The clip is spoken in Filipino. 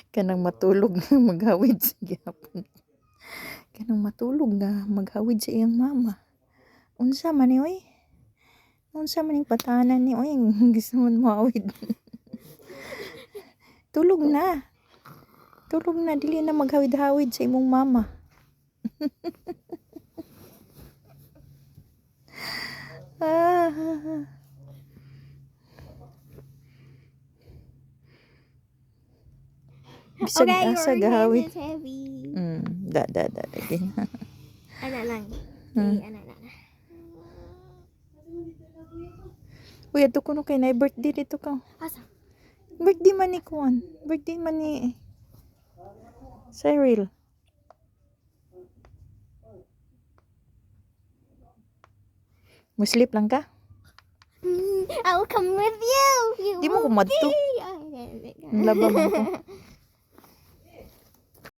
Kanang matulog nga maghawid sa gyapon. Kanang matulog nga maghawid sa iyang mama. Unsa man ni oy? Unsa man ning patanan ni oy? Gusto man mahawid. Tulog na. Tulog na, dili na maghawid-hawid sa imong mama. Ah. Bisag Okay, asa your gahawid. hand is heavy. Da lagi. Ana lang. Ana. Uy, ato kuno kay na birthday dito ka. Asa? Birthday man ni Kuan. Birthday man ni Cyril. Muslip lang ka? I will come with you. Di mo kumadto. Will be. Laba man ko.